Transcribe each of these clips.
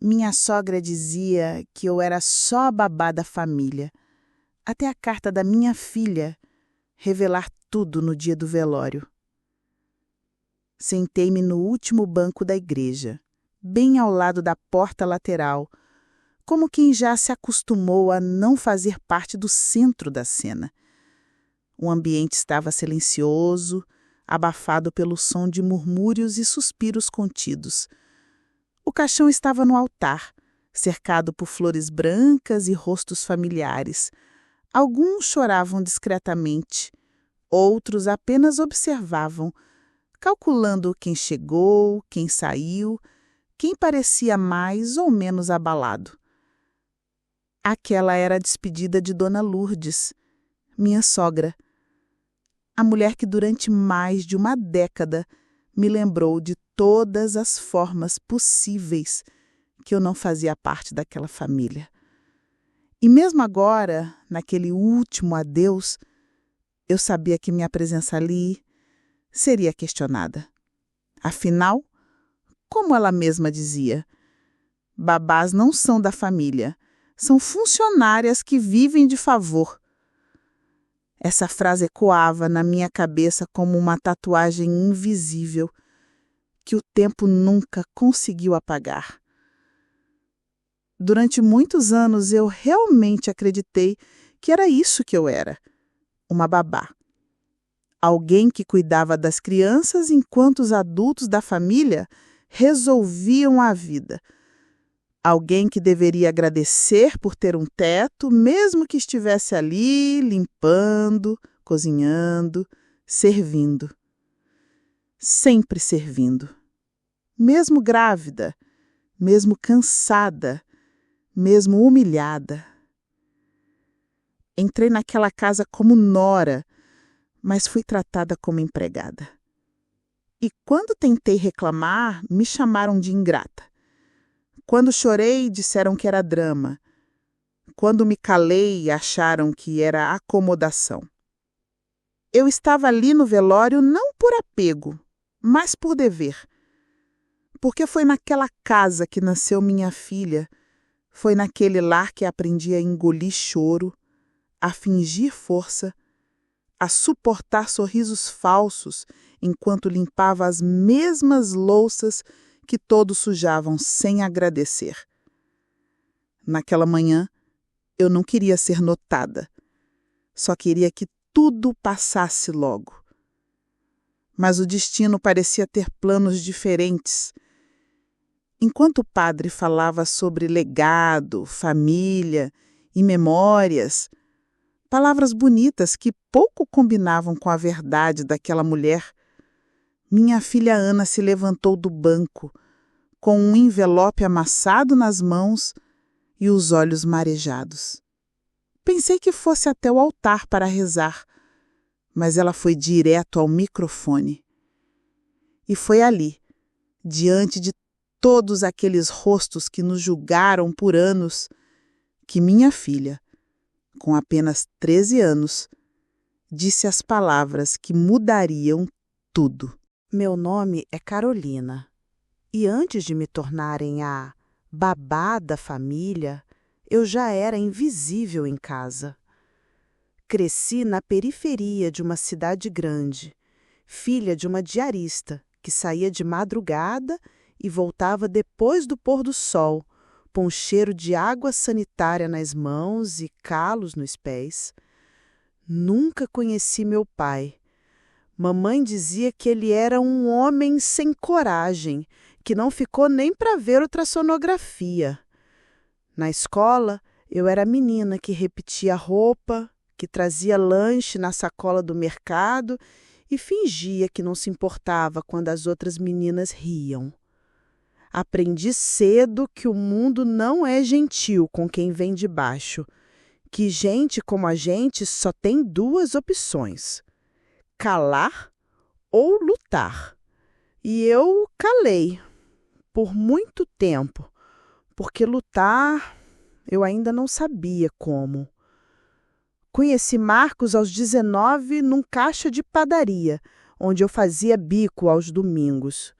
Minha sogra dizia que eu era só a babá da família, até a carta da minha filha revelar tudo no dia do velório. Sentei-me no último banco da igreja, bem ao lado da porta lateral, como quem já se acostumou a não fazer parte do centro da cena. O ambiente estava silencioso, abafado pelo som de murmúrios e suspiros contidos. O caixão estava no altar, cercado por flores brancas e rostos familiares. Alguns choravam discretamente, outros apenas observavam, calculando quem chegou, quem saiu, quem parecia mais ou menos abalado. Aquela era a despedida de Dona Lourdes, minha sogra, a mulher que durante mais de uma década me lembrou de todas as formas possíveis que eu não fazia parte daquela família. E mesmo agora, naquele último adeus, eu sabia que minha presença ali seria questionada. Afinal, como ela mesma dizia, babás não são da família, são funcionárias que vivem de favor. Essa frase ecoava na minha cabeça como uma tatuagem invisível que o tempo nunca conseguiu apagar. Durante muitos anos eu realmente acreditei que era isso que eu era, uma babá. Alguém que cuidava das crianças enquanto os adultos da família resolviam a vida. Alguém que deveria agradecer por ter um teto, mesmo que estivesse ali limpando, cozinhando, servindo. Sempre servindo. Mesmo grávida, mesmo cansada, mesmo humilhada. Entrei naquela casa como nora, mas fui tratada como empregada. E quando tentei reclamar, me chamaram de ingrata. Quando chorei, disseram que era drama. Quando me calei, acharam que era acomodação. Eu estava ali no velório não por apego, mas por dever. Porque foi naquela casa que nasceu minha filha, foi naquele lar que aprendi a engolir choro, a fingir força, a suportar sorrisos falsos enquanto limpava as mesmas louças que todos sujavam sem agradecer. Naquela manhã, eu não queria ser notada. Só queria que tudo passasse logo. Mas o destino parecia ter planos diferentes. Enquanto o padre falava sobre legado, família e memórias, palavras bonitas que pouco combinavam com a verdade daquela mulher, minha filha Ana se levantou do banco, com um envelope amassado nas mãos e os olhos marejados. Pensei que fosse até o altar para rezar, mas ela foi direto ao microfone. E foi ali, diante de todos aqueles rostos que nos julgaram por anos, que minha filha, com apenas 13 anos, disse as palavras que mudariam tudo. Meu nome é Carolina, e antes de me tornarem a babá da família, eu já era invisível em casa. Cresci na periferia de uma cidade grande, filha de uma diarista que saía de madrugada e voltava depois do pôr do sol, com cheiro de água sanitária nas mãos e calos nos pés. Nunca conheci meu pai. Mamãe dizia que ele era um homem sem coragem, que não ficou nem para ver ultrassonografia. Na escola, eu era a menina que repetia roupa, que trazia lanche na sacola do mercado e fingia que não se importava quando as outras meninas riam. Aprendi cedo que o mundo não é gentil com quem vem de baixo, que gente como a gente só tem duas opções: calar ou lutar. E eu calei por muito tempo, porque lutar eu ainda não sabia como. Conheci Marcos aos 19 num caixa de padaria, onde eu fazia bico aos domingos.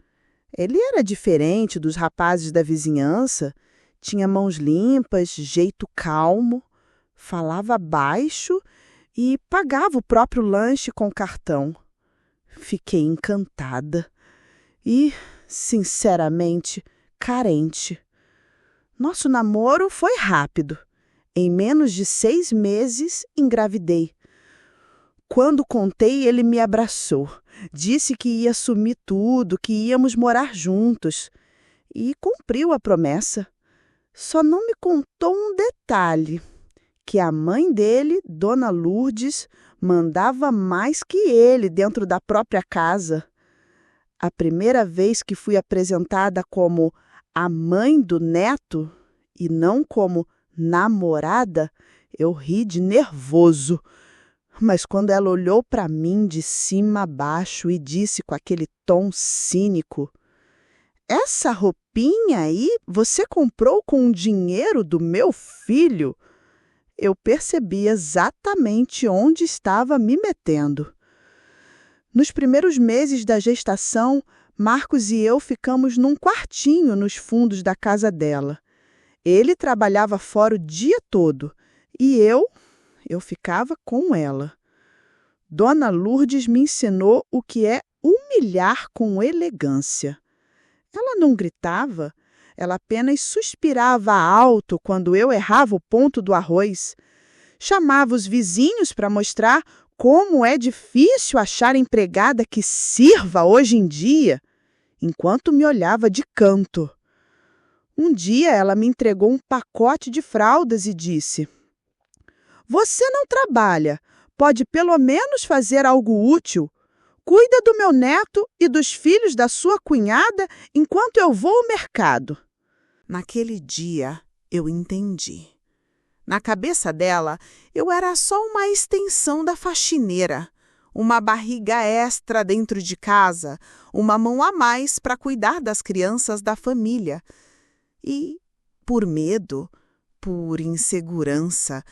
Ele era diferente dos rapazes da vizinhança, Tinha mãos limpas, jeito calmo, falava baixo e pagava o próprio lanche com cartão. Fiquei encantada e, sinceramente, carente. Nosso namoro foi rápido. Em menos de 6 meses, engravidei. Quando contei, ele me abraçou. Disse que ia assumir tudo, que íamos morar juntos. E cumpriu a promessa. Só não me contou um detalhe, que a mãe dele, Dona Lourdes, mandava mais que ele dentro da própria casa. A primeira vez que fui apresentada como a mãe do neto e não como namorada, eu ri de nervoso. Mas quando ela olhou para mim de cima a baixo e disse com aquele tom cínico: "Essa roupinha aí você comprou com o dinheiro do meu filho?", eu percebi exatamente onde estava me metendo. Nos primeiros meses da gestação, Marcos e eu ficamos num quartinho nos fundos da casa dela. Ele trabalhava fora o dia todo e eu ficava com ela. Dona Lourdes me ensinou o que é humilhar com elegância. Ela não gritava, ela apenas suspirava alto quando eu errava o ponto do arroz. Chamava os vizinhos para mostrar como é difícil achar empregada que sirva hoje em dia, enquanto me olhava de canto. Um dia ela me entregou um pacote de fraldas e disse: "Você não trabalha, pode pelo menos fazer algo útil. Cuida do meu neto e dos filhos da sua cunhada enquanto eu vou ao mercado." Naquele dia, eu entendi. Na cabeça dela, eu era só uma extensão da faxineira, uma barriga extra dentro de casa, uma mão a mais para cuidar das crianças da família. E, por medo, por insegurança,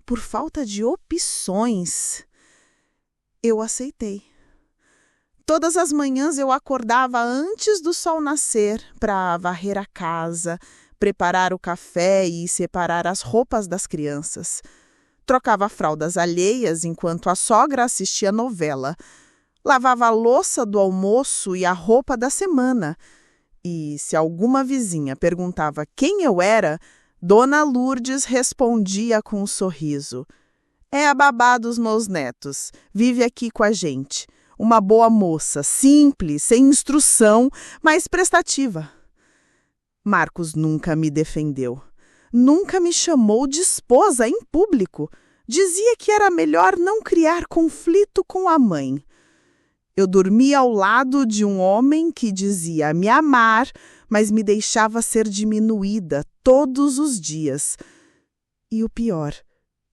por falta de opções, eu aceitei. Todas as manhãs eu acordava antes do sol nascer para varrer a casa, preparar o café e separar as roupas das crianças. Trocava fraldas alheias enquanto a sogra assistia novela. Lavava a louça do almoço e a roupa da semana. E se alguma vizinha perguntava quem eu era, Dona Lourdes respondia com um sorriso: "É a babá dos meus netos. Vive aqui com a gente. Uma boa moça, simples, sem instrução, mas prestativa." Marcos nunca me defendeu. Nunca me chamou de esposa em público. Dizia que era melhor não criar conflito com a mãe. Eu dormia ao lado de um homem que dizia me amar, mas me deixava ser diminuída todos os dias. E o pior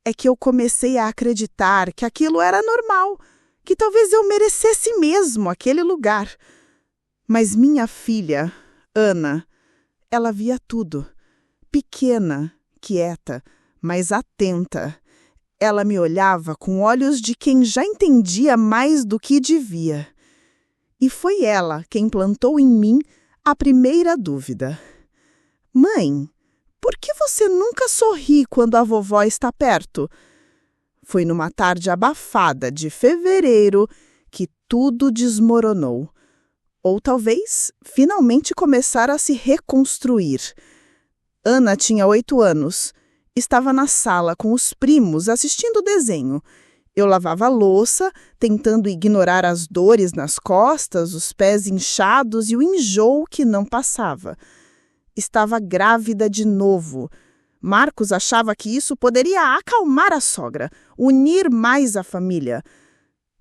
é que eu comecei a acreditar que aquilo era normal, que talvez eu merecesse mesmo aquele lugar. Mas minha filha, Ana, ela via tudo. Pequena, quieta, mas atenta. Ela me olhava com olhos de quem já entendia mais do que devia. E foi ela quem plantou em mim a primeira dúvida. "Mãe, por que você nunca sorri quando a vovó está perto?" Foi numa tarde abafada de fevereiro que tudo desmoronou. Ou talvez finalmente começar a se reconstruir. Ana tinha 8 anos. Estava na sala com os primos assistindo o desenho. Eu lavava a louça, tentando ignorar as dores nas costas, os pés inchados e o enjoo que não passava. Estava grávida de novo. Marcos achava que isso poderia acalmar a sogra, unir mais a família.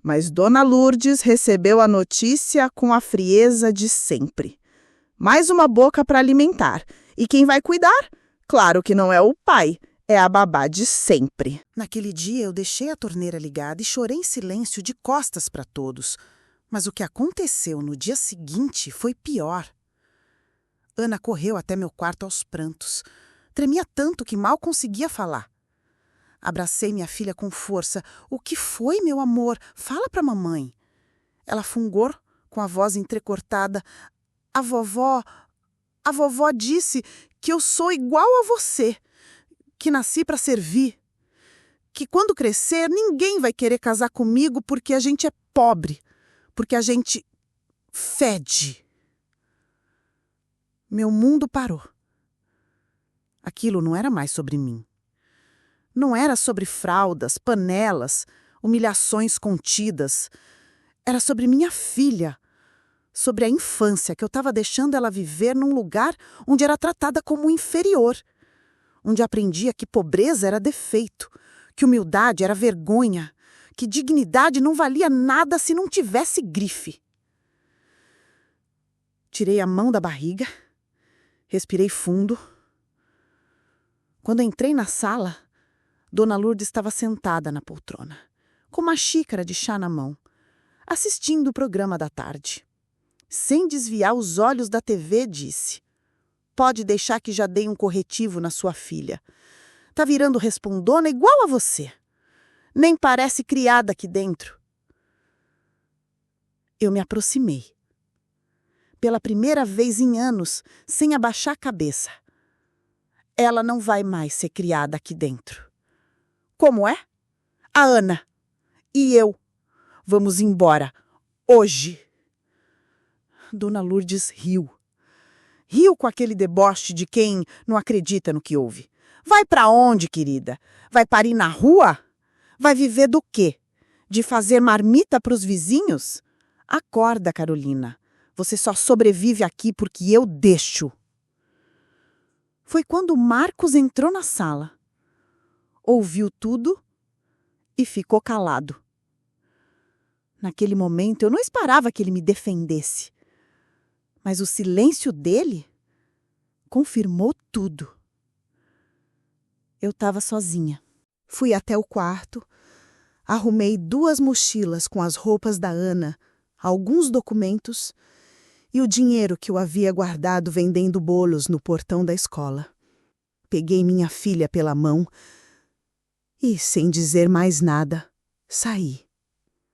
Mas Dona Lourdes recebeu a notícia com a frieza de sempre. Mais uma boca para alimentar. E quem vai cuidar? Claro que não é o pai, é a babá de sempre. Naquele dia eu deixei a torneira ligada e chorei em silêncio de costas para todos. Mas o que aconteceu no dia seguinte foi pior. Ana correu até meu quarto aos prantos. Tremia tanto que mal conseguia falar. Abracei minha filha com força. "O que foi, meu amor? Fala para a mamãe." Ela fungou com a voz entrecortada: "A vovó... A vovó disse que eu sou igual a você, que nasci para servir, que quando crescer ninguém vai querer casar comigo porque a gente é pobre, porque a gente fede. Meu mundo parou. Aquilo não era mais sobre mim. Não era sobre fraldas, panelas, humilhações contidas. Era sobre minha filha, sobre a infância que eu estava deixando ela viver num lugar onde era tratada como inferior, onde aprendia que pobreza era defeito, que humildade era vergonha, que dignidade não valia nada se não tivesse grife. Tirei a mão da barriga, respirei fundo. Quando entrei na sala, Dona Lourdes estava sentada na poltrona, com uma xícara de chá na mão, assistindo o programa da tarde. Sem desviar os olhos da TV, disse: "Pode deixar que já dei um corretivo na sua filha. Tá virando respondona igual a você. Nem parece criada aqui dentro." Eu me aproximei. Pela primeira vez em anos, sem abaixar a cabeça. Ela não vai mais ser criada aqui dentro. Como é? A Ana. E eu. Vamos embora. Hoje. Dona Lourdes riu. Riu com aquele deboche de quem não acredita no que ouve. Vai pra onde, querida? Vai parir na rua? Vai viver do quê? De fazer marmita pros vizinhos? Acorda, Carolina. Você só sobrevive aqui porque eu deixo. Foi quando Marcos entrou na sala. Ouviu tudo e ficou calado. Naquele momento, eu não esperava que ele me defendesse. Mas o silêncio dele confirmou tudo. Eu estava sozinha. Fui até o quarto, arrumei 2 mochilas com as roupas da Ana, alguns documentos e o dinheiro que eu havia guardado vendendo bolos no portão da escola. Peguei minha filha pela mão e, sem dizer mais nada, saí.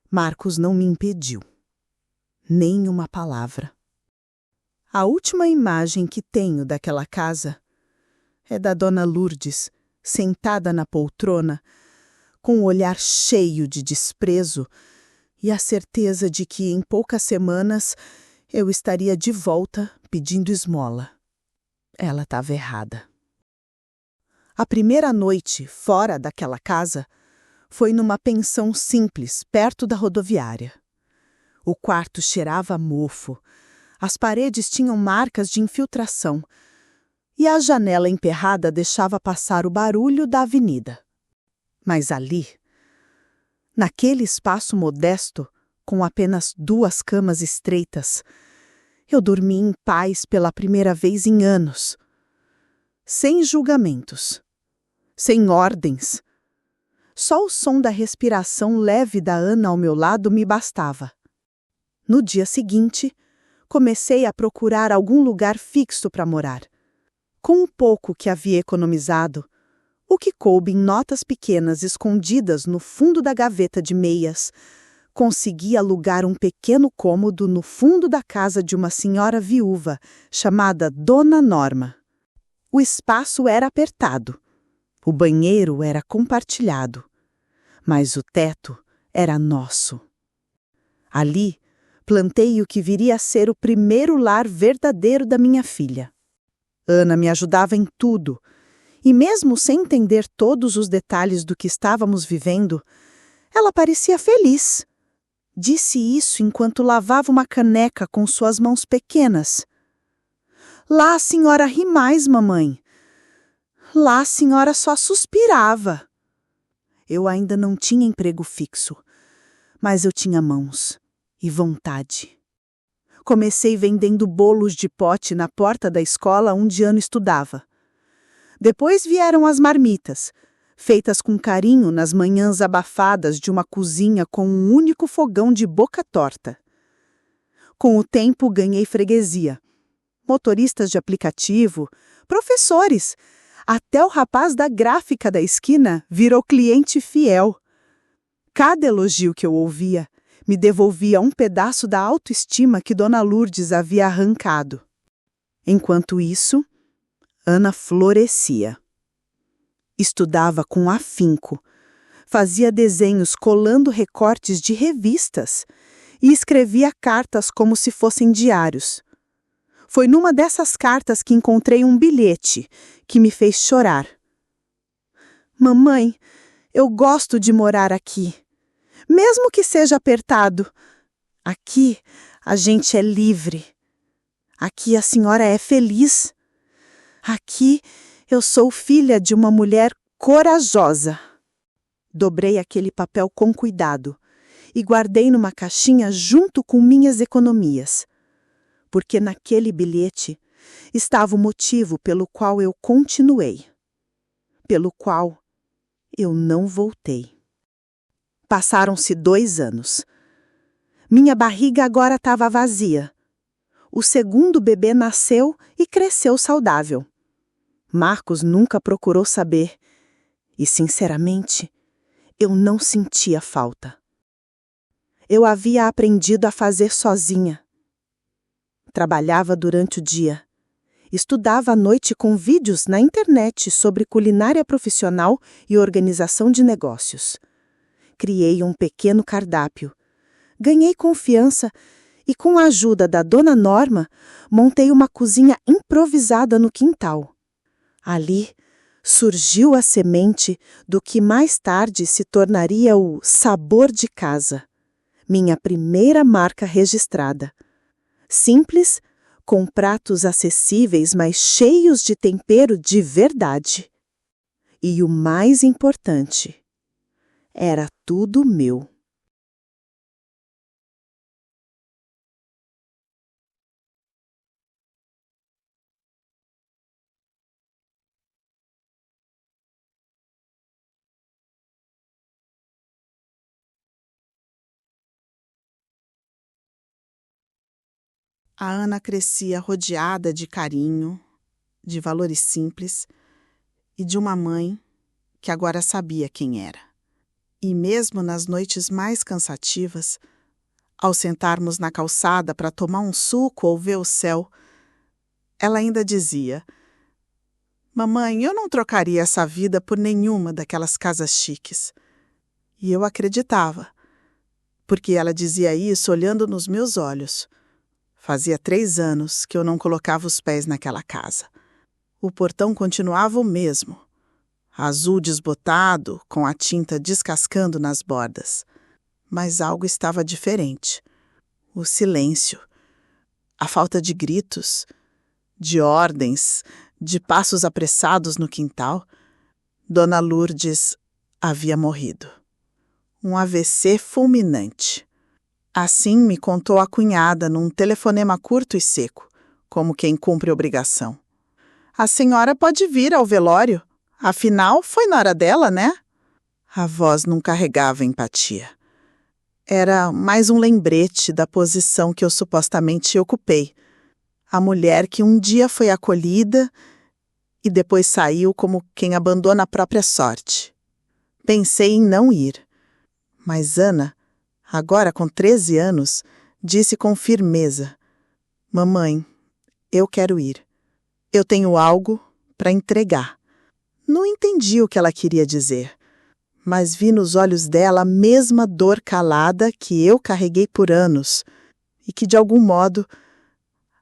Marcos não me impediu. Nem uma palavra. A última imagem que tenho daquela casa é da Dona Lourdes, sentada na poltrona, com o olhar cheio de desprezo e a certeza de que em poucas semanas eu estaria de volta pedindo esmola. Ela estava errada. A primeira noite fora daquela casa foi numa pensão simples, perto da rodoviária. O quarto cheirava a mofo, as paredes tinham marcas de infiltração e a janela emperrada deixava passar o barulho da avenida. Mas ali, naquele espaço modesto, com apenas 2 camas estreitas, eu dormi em paz pela primeira vez em anos. Sem julgamentos, sem ordens. Só o som da respiração leve da Ana ao meu lado me bastava. No dia seguinte, comecei a procurar algum lugar fixo para morar. Com o pouco que havia economizado, o que coube em notas pequenas escondidas no fundo da gaveta de meias, consegui alugar um pequeno cômodo no fundo da casa de uma senhora viúva chamada Dona Norma. O espaço era apertado, o banheiro era compartilhado, mas o teto era nosso. Ali, plantei o que viria a ser o primeiro lar verdadeiro da minha filha. Ana me ajudava em tudo, e mesmo sem entender todos os detalhes do que estávamos vivendo, ela parecia feliz. Disse isso enquanto lavava uma caneca com suas mãos pequenas. Lá a senhora ri mais, mamãe. Lá a senhora só suspirava. Eu ainda não tinha emprego fixo, mas eu tinha mãos e vontade. Comecei vendendo bolos de pote na porta da escola onde Ana estudava. Depois vieram as marmitas, feitas com carinho nas manhãs abafadas de uma cozinha com um único fogão de boca torta. Com o tempo ganhei freguesia. Motoristas de aplicativo, professores, até o rapaz da gráfica da esquina virou cliente fiel. Cada elogio que eu ouvia me devolvia um pedaço da autoestima que Dona Lourdes havia arrancado. Enquanto isso, Ana florescia. Estudava com afinco, fazia desenhos colando recortes de revistas e escrevia cartas como se fossem diários. Foi numa dessas cartas que encontrei um bilhete que me fez chorar. Mamãe, eu gosto de morar aqui, mesmo que seja apertado. Aqui a gente é livre. Aqui a senhora é feliz. Aqui eu sou filha de uma mulher corajosa. Dobrei aquele papel com cuidado e guardei numa caixinha junto com minhas economias, porque naquele bilhete estava o motivo pelo qual eu continuei, pelo qual eu não voltei. Passaram-se 2 anos. Minha barriga agora estava vazia. O segundo bebê nasceu e cresceu saudável. Marcos nunca procurou saber e, sinceramente, eu não sentia falta. Eu havia aprendido a fazer sozinha. Trabalhava durante o dia. Estudava à noite com vídeos na internet sobre culinária profissional e organização de negócios. Criei um pequeno cardápio. Ganhei confiança e, com a ajuda da dona Norma, montei uma cozinha improvisada no quintal. Ali surgiu a semente do que mais tarde se tornaria o Sabor de Casa, minha primeira marca registrada. Simples, com pratos acessíveis, mas cheios de tempero de verdade. E o mais importante, era tudo meu. A Ana crescia rodeada de carinho, de valores simples e de uma mãe que agora sabia quem era. E mesmo nas noites mais cansativas, ao sentarmos na calçada para tomar um suco ou ver o céu, ela ainda dizia: Mamãe, eu não trocaria essa vida por nenhuma daquelas casas chiques. E eu acreditava, porque ela dizia isso olhando nos meus olhos. Fazia 3 anos que eu não colocava os pés naquela casa. O portão continuava o mesmo, azul desbotado, com a tinta descascando nas bordas. Mas algo estava diferente. O silêncio, a falta de gritos, de ordens, de passos apressados no quintal. Dona Lourdes havia morrido. Um AVC fulminante. Assim me contou a cunhada num telefonema curto e seco, como quem cumpre obrigação. A senhora pode vir ao velório. Afinal, foi na hora dela, né? A voz não carregava empatia. Era mais um lembrete da posição que eu supostamente ocupei. A mulher que um dia foi acolhida e depois saiu como quem abandona a própria sorte. Pensei em não ir. Mas Ana, agora com 13 anos, disse com firmeza: Mamãe, eu quero ir. Eu tenho algo para entregar. Não entendi o que ela queria dizer, mas vi nos olhos dela a mesma dor calada que eu carreguei por anos e que, de algum modo,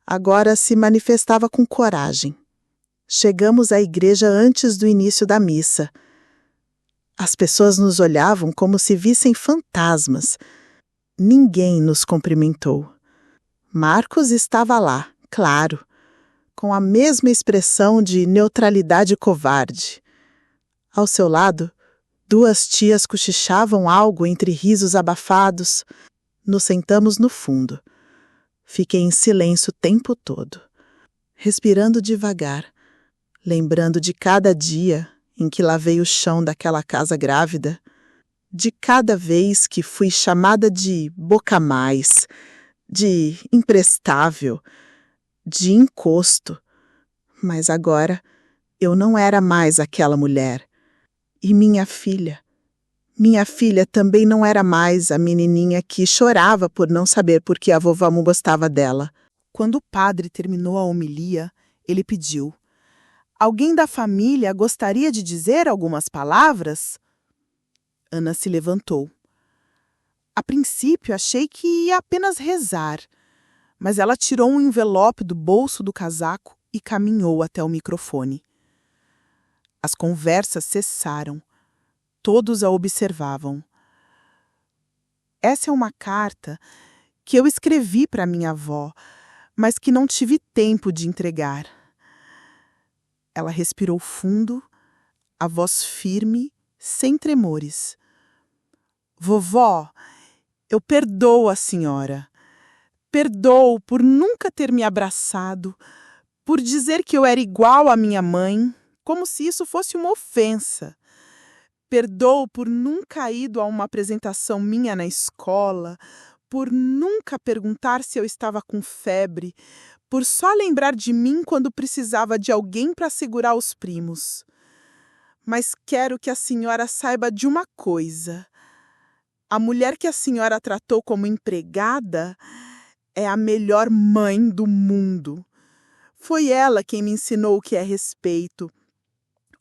agora se manifestava com coragem. Chegamos à igreja antes do início da missa. As pessoas nos olhavam como se vissem fantasmas. Ninguém nos cumprimentou. Marcos estava lá, claro, com a mesma expressão de neutralidade covarde. Ao seu lado, 2 tias cochichavam algo entre risos abafados. Nos sentamos no fundo. Fiquei em silêncio o tempo todo, respirando devagar, lembrando de cada dia em que lavei o chão daquela casa grávida, de cada vez que fui chamada de boca mais, de imprestável, de encosto. Mas agora eu não era mais aquela mulher. E minha filha também não era mais a menininha que chorava por não saber por que a vovó Mu gostava dela. Quando o padre terminou a homilia, ele pediu: "Alguém da família gostaria de dizer algumas palavras?" Ana se levantou. A princípio, achei que ia apenas rezar, mas ela tirou um envelope do bolso do casaco e caminhou até o microfone. As conversas cessaram. Todos a observavam. Essa é uma carta que eu escrevi para minha avó, mas que não tive tempo de entregar. Ela respirou fundo, a voz firme, sem tremores. Vovó, eu perdoo a senhora. Perdoo por nunca ter me abraçado, por dizer que eu era igual à minha mãe, como se isso fosse uma ofensa. Perdoo por nunca ido a uma apresentação minha na escola, por nunca perguntar se eu estava com febre, por só lembrar de mim quando precisava de alguém para segurar os primos. Mas quero que a senhora saiba de uma coisa. A mulher que a senhora tratou como empregada é a melhor mãe do mundo. Foi ela quem me ensinou o que é respeito,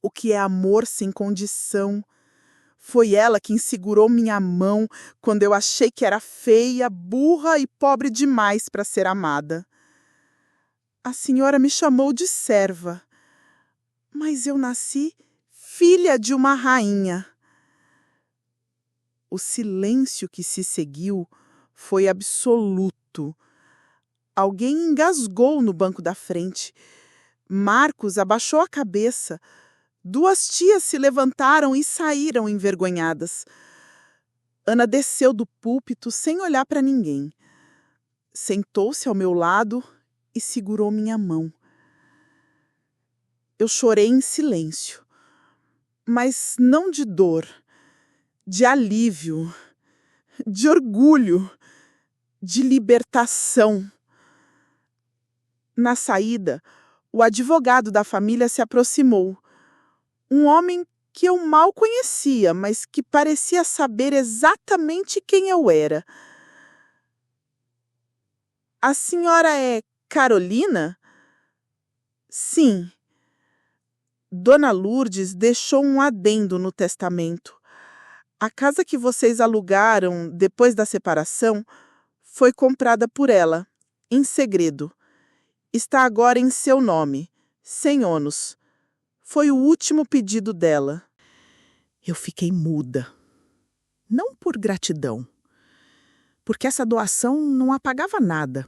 o que é amor sem condição. Foi ela quem segurou minha mão quando eu achei que era feia, burra e pobre demais para ser amada. A senhora me chamou de serva, mas eu nasci filha de uma rainha. O silêncio que se seguiu foi absoluto. Alguém engasgou no banco da frente. Marcos abaixou a cabeça. 2 tias se levantaram e saíram envergonhadas. Ana desceu do púlpito sem olhar para ninguém. Sentou-se ao meu lado e segurou minha mão. Eu chorei em silêncio, mas não de dor, de alívio, de orgulho, de libertação. Na saída, o advogado da família se aproximou. Um homem que eu mal conhecia, mas que parecia saber exatamente quem eu era. A senhora é Carolina? Sim. Dona Lourdes deixou um adendo no testamento. A casa que vocês alugaram depois da separação foi comprada por ela, em segredo. Está agora em seu nome, sem ônus. Foi o último pedido dela. Eu fiquei muda. Não por gratidão, porque essa doação não apagava nada,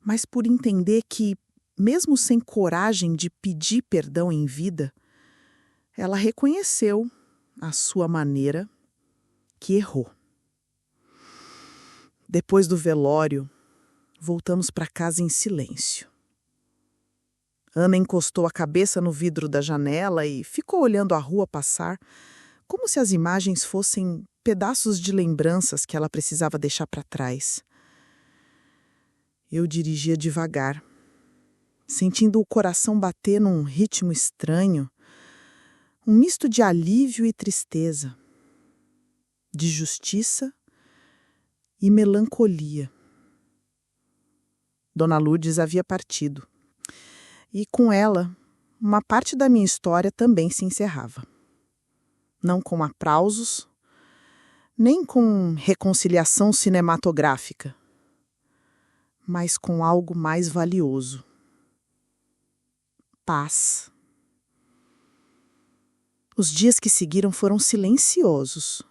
mas por entender que, mesmo sem coragem de pedir perdão em vida, ela reconheceu, à sua maneira, que errou. Depois do velório, voltamos para casa em silêncio. Ana encostou a cabeça no vidro da janela e ficou olhando a rua passar, como se as imagens fossem pedaços de lembranças que ela precisava deixar para trás. Eu dirigia devagar, sentindo o coração bater num ritmo estranho, um misto de alívio e tristeza, de justiça e melancolia. Dona Lourdes havia partido. E com ela, uma parte da minha história também se encerrava. Não com aplausos, nem com reconciliação cinematográfica, mas com algo mais valioso: paz. Os dias que seguiram foram silenciosos.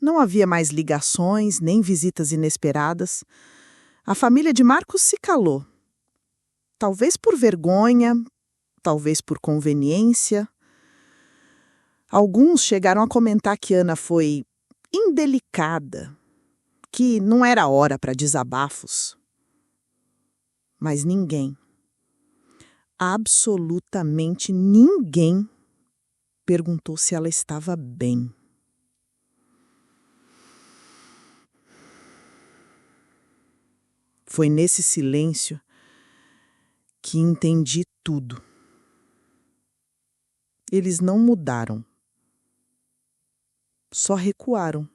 Não havia mais ligações, nem visitas inesperadas. A família de Marcos se calou. Talvez por vergonha, talvez por conveniência. Alguns chegaram a comentar que Ana foi indelicada, que não era hora para desabafos. Mas ninguém, absolutamente ninguém, perguntou se ela estava bem. Foi nesse silêncio que entendi tudo. Eles não mudaram. Só recuaram.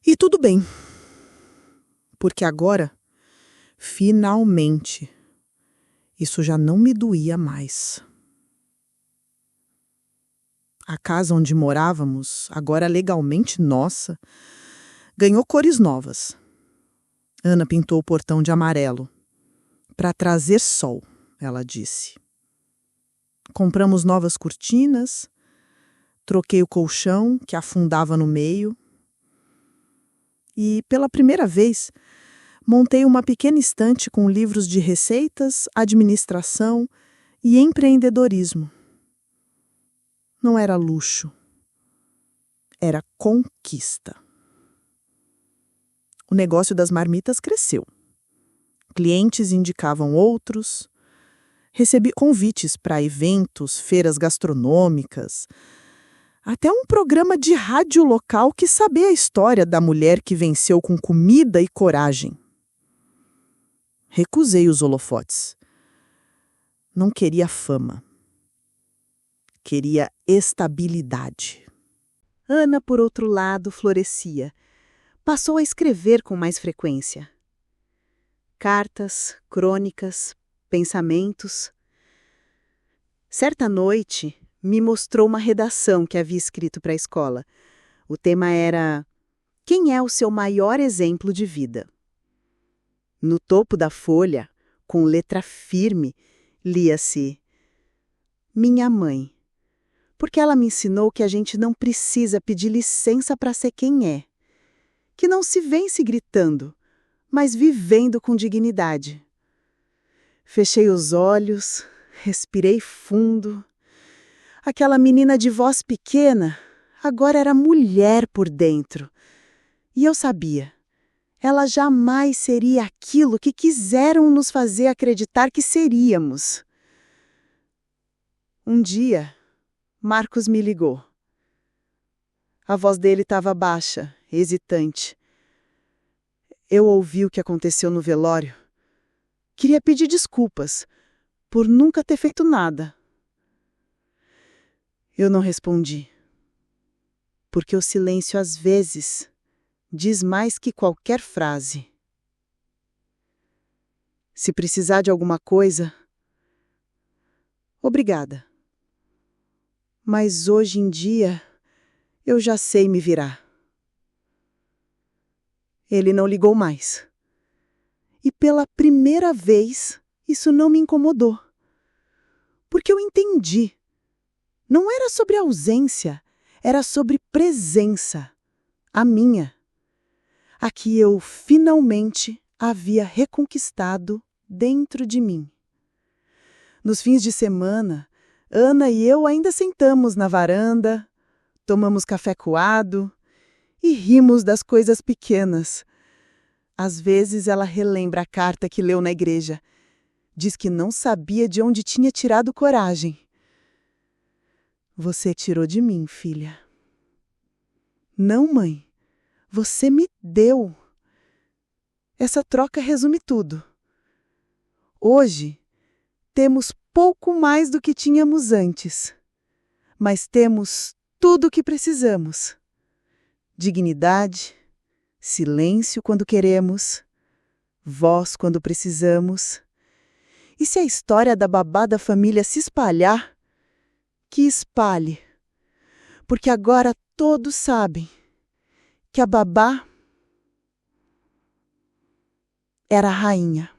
E tudo bem, porque agora, finalmente, isso já não me doía mais. A casa onde morávamos, agora legalmente nossa, ganhou cores novas. Ana pintou o portão de amarelo. Para trazer sol, ela disse. Compramos novas cortinas, troquei o colchão, que afundava no meio, e, pela primeira vez, montei uma pequena estante com livros de receitas, administração e empreendedorismo. Não era luxo, era conquista. O negócio das marmitas cresceu. Clientes indicavam outros. Recebi convites para eventos, feiras gastronômicas, até um programa de rádio local que sabia a história da mulher que venceu com comida e coragem. Recusei os holofotes. Não queria fama. Queria estabilidade. Ana, por outro lado, florescia. Passou a escrever com mais frequência. Cartas, crônicas, pensamentos. Certa noite, me mostrou uma redação que havia escrito para a escola. O tema era: quem é o seu maior exemplo de vida? No topo da folha, com letra firme, lia-se: minha mãe. Porque ela me ensinou que a gente não precisa pedir licença para ser quem é. Que não se vence gritando, mas vivendo com dignidade. Fechei os olhos, respirei fundo. Aquela menina de voz pequena agora era mulher por dentro. E eu sabia, ela jamais seria aquilo que quiseram nos fazer acreditar que seríamos. Um dia, Marcos me ligou. A voz dele estava baixa, hesitante. Eu ouvi o que aconteceu no velório. Queria pedir desculpas por nunca ter feito nada. Eu não respondi, porque o silêncio às vezes diz mais que qualquer frase. Se precisar de alguma coisa, obrigada. Mas hoje em dia, eu já sei me virar. Ele não ligou mais. E pela primeira vez, isso não me incomodou. Porque eu entendi. Não era sobre ausência, era sobre presença. A minha. A que eu finalmente havia reconquistado dentro de mim. Nos fins de semana, Ana e eu ainda sentamos na varanda, tomamos café coado e rimos das coisas pequenas. Às vezes ela relembra a carta que leu na igreja. Diz que não sabia de onde tinha tirado coragem. Você tirou de mim, filha. Não, mãe. Você me deu. Essa troca resume tudo. Hoje, temos pouco mais do que tínhamos antes, mas temos tudo o que precisamos. Dignidade, silêncio quando queremos, voz quando precisamos. E se a história da babá da família se espalhar, que espalhe. Porque agora todos sabem que a babá era a rainha.